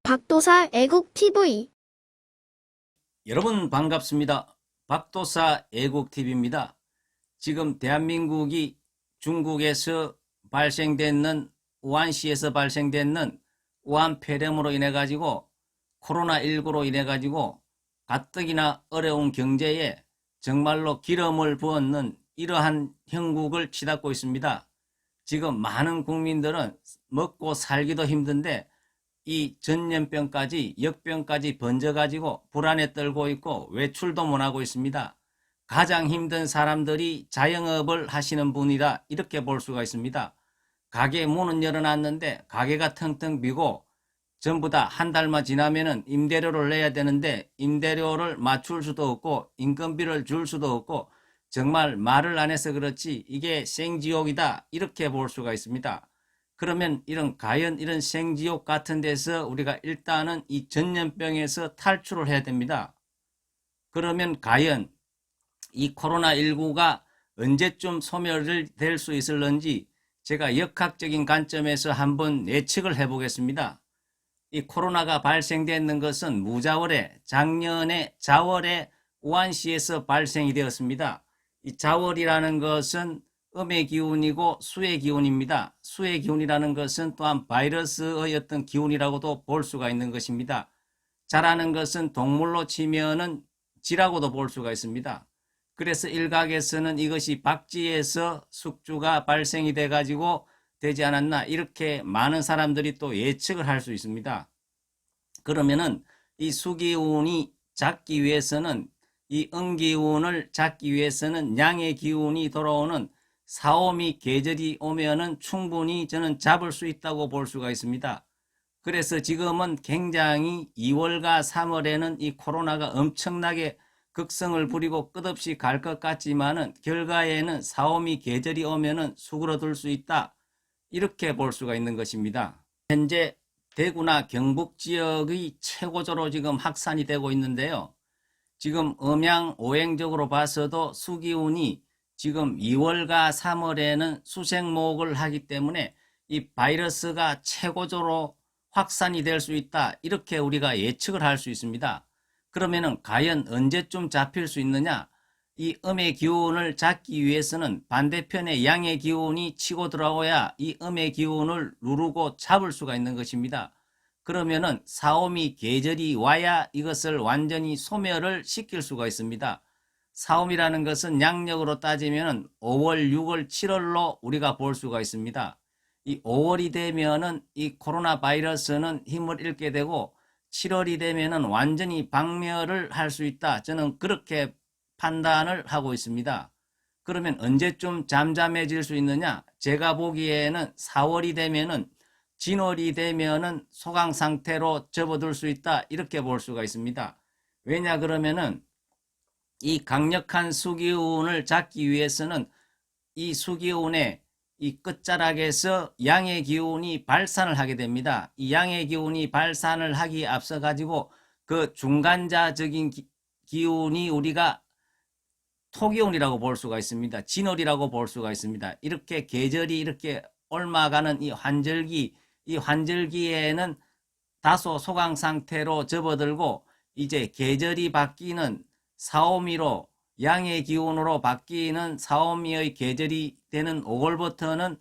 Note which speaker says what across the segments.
Speaker 1: 박도사 애국TV.
Speaker 2: 여러분 반갑습니다. 박도사 애국TV입니다. 지금 대한민국이 중국에서 발생되는 우한시에서 발생되는 우한 폐렴으로 인해 가지고 코로나19로 인해 가지고 가뜩이나 어려운 경제에 정말로 기름을 부었는 이러한 형국을 치닫고 있습니다. 지금 많은 국민들은 먹고 살기도 힘든데 이 전염병까지 역병까지 번져가지고 불안에 떨고 있고 외출도 못하고 있습니다. 가장 힘든 사람들이 자영업을 하시는 분이다, 이렇게 볼 수가 있습니다. 가게 문은 열어놨는데 가게가 텅텅 비고 전부 다 한 달만 지나면은 임대료를 내야 되는데 임대료를 맞출 수도 없고 인건비를 줄 수도 없고 정말 말을 안 해서 그렇지 이게 생지옥이다, 이렇게 볼 수가 있습니다. 그러면 과연 이런 생지옥 같은 데서 우리가 일단은 이 전염병에서 탈출을 해야 됩니다. 그러면 과연 이 코로나19가 언제쯤 소멸될 수 있을런지 제가 역학적인 관점에서 한번 예측을 해보겠습니다. 이 코로나가 발생되는 것은 무자월에 작년에 자월에 우한시에서 발생이 되었습니다. 이 자월이라는 것은 음의 기운이고 수의 기운입니다. 수의 기운이라는 것은 또한 바이러스의 어떤 기운이라고도 볼 수가 있는 것입니다. 자라는 것은 동물로 치면은 쥐라고도 볼 수가 있습니다. 그래서 일각에서는 이것이 박쥐에서 숙주가 발생이 돼 가지고 되지 않았나, 이렇게 많은 사람들이 또 예측을 할 수 있습니다. 그러면은 이 수기운이 잡기 위해서는, 이 음기운을 잡기 위해서는 양의 기운이 돌아오는 사오미 계절이 오면은 충분히 저는 잡을 수 있다고 볼 수가 있습니다. 그래서 지금은 굉장히 2월과 3월에는 이 코로나가 엄청나게 극성을 부리고 끝없이 갈 것 같지만은 결과에는 사오미 계절이 오면은 수그러들 수 있다, 이렇게 볼 수가 있는 것입니다. 현재 대구나 경북 지역의 최고조로 지금 확산이 되고 있는데요. 지금 음양 오행적으로 봐서도 수기운이 지금 2월과 3월에는 수생목을 하기 때문에 이 바이러스가 최고조로 확산이 될 수 있다, 이렇게 우리가 예측을 할 수 있습니다. 그러면은 과연 언제쯤 잡힐 수 있느냐? 이 음의 기운을 잡기 위해서는 반대편의 양의 기운이 치고 들어와야 이 음의 기운을 누르고 잡을 수가 있는 것입니다. 그러면은 사오미 계절이 와야 이것을 완전히 소멸을 시킬 수가 있습니다. 사오미라는 것은 양력으로 따지면 5월, 6월, 7월로 우리가 볼 수가 있습니다. 이 5월이 되면은 이 코로나 바이러스는 힘을 잃게 되고 7월이 되면은 완전히 박멸을 할 수 있다, 저는 그렇게 판단을 하고 있습니다. 그러면 언제쯤 잠잠해질 수 있느냐? 제가 보기에는 4월이 되면은, 진월이 되면은 소강 상태로 접어들 수 있다, 이렇게 볼 수가 있습니다. 왜냐 그러면은 이 강력한 수기운을 잡기 위해서는 이 수기운의 이 끝자락에서 양의 기운이 발산을 하게 됩니다. 이 양의 기운이 발산을 하기에 앞서 가지고 그 중간자적인 기운이 우리가 토기운이라고 볼 수가 있습니다. 진월이라고 볼 수가 있습니다. 이렇게 계절이 이렇게 옮아가는 이 환절기, 이 환절기에는 다소 소강 상태로 접어들고 이제 계절이 바뀌는 사오미로, 양의 기운으로 바뀌는 사오미의 계절이 되는 5월부터는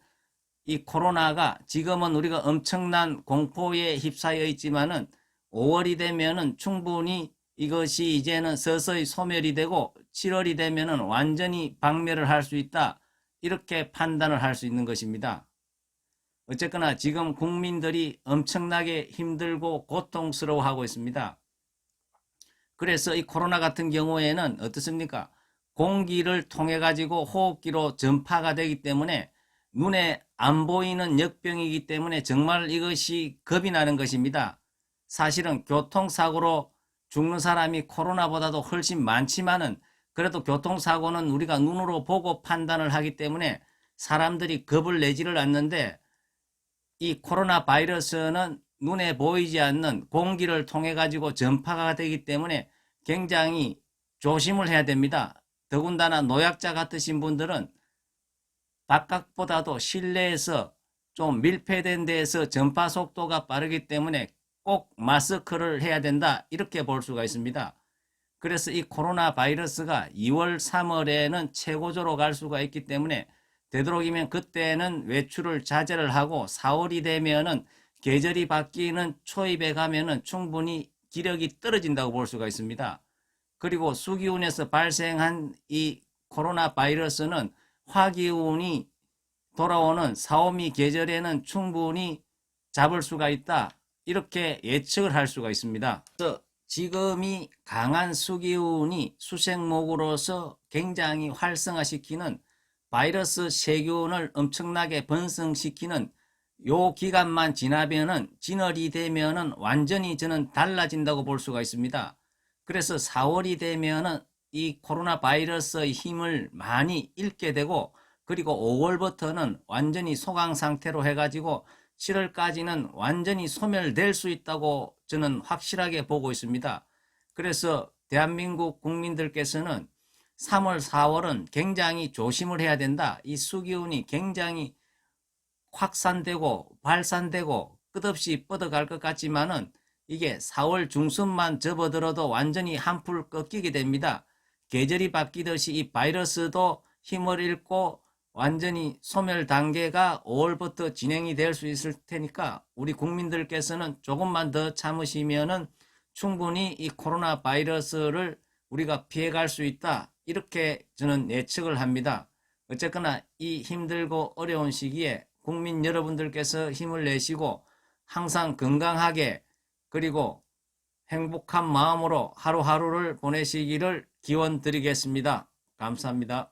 Speaker 2: 이 코로나가, 지금은 우리가 엄청난 공포에 휩싸여 있지만은 5월이 되면은 충분히 이것이 이제는 서서히 소멸이 되고 7월이 되면은 완전히 박멸을 할 수 있다, 이렇게 판단을 할 수 있는 것입니다. 어쨌거나 지금 국민들이 엄청나게 힘들고 고통스러워하고 있습니다. 그래서 이 코로나 같은 경우에는 어떻습니까? 공기를 통해 가지고 호흡기로 전파가 되기 때문에 눈에 안 보이는 역병이기 때문에 정말 이것이 겁이 나는 것입니다. 사실은 교통사고로 죽는 사람이 코로나보다도 훨씬 많지만은 그래도 교통사고는 우리가 눈으로 보고 판단을 하기 때문에 사람들이 겁을 내지를 않는데, 이 코로나 바이러스는 눈에 보이지 않는 공기를 통해 가지고 전파가 되기 때문에 굉장히 조심을 해야 됩니다. 더군다나 노약자 같으신 분들은 바깥보다도 실내에서 좀 밀폐된 데에서 전파 속도가 빠르기 때문에 꼭 마스크를 해야 된다, 이렇게 볼 수가 있습니다. 그래서 이 코로나 바이러스가 2월, 3월에는 최고조로 갈 수가 있기 때문에 되도록이면 그때는 외출을 자제를 하고 4월이 되면은 계절이 바뀌는 초입에 가면은 충분히 기력이 떨어진다고 볼 수가 있습니다. 그리고 수기운에서 발생한 이 코로나 바이러스는 화기운이 돌아오는 사오미 계절에는 충분히 잡을 수가 있다, 이렇게 예측을 할 수가 있습니다. 그래서 지금이 강한 수기운이 수생목으로서 굉장히 활성화시키는 바이러스 세균을 엄청나게 번성시키는 요 기간만 지나면은 진월이 되면은 완전히 저는 달라진다고 볼 수가 있습니다. 그래서 4월이 되면은 이 코로나 바이러스의 힘을 많이 잃게 되고, 그리고 5월부터는 완전히 소강 상태로 해가지고 7월까지는 완전히 소멸될 수 있다고 저는 확실하게 보고 있습니다. 그래서 대한민국 국민들께서는 3월, 4월은 굉장히 조심을 해야 된다. 이 수기운이 굉장히 확산되고 발산되고 끝없이 뻗어갈 것 같지만은 이게 4월 중순만 접어들어도 완전히 한풀 꺾이게 됩니다. 계절이 바뀌듯이 이 바이러스도 힘을 잃고 완전히 소멸 단계가 5월부터 진행이 될 수 있을 테니까 우리 국민들께서는 조금만 더 참으시면은 충분히 이 코로나 바이러스를 우리가 피해갈 수 있다, 이렇게 저는 예측을 합니다. 어쨌거나 이 힘들고 어려운 시기에 국민 여러분들께서 힘을 내시고 항상 건강하게 그리고 행복한 마음으로 하루하루를 보내시기를 기원 드리겠습니다. 감사합니다.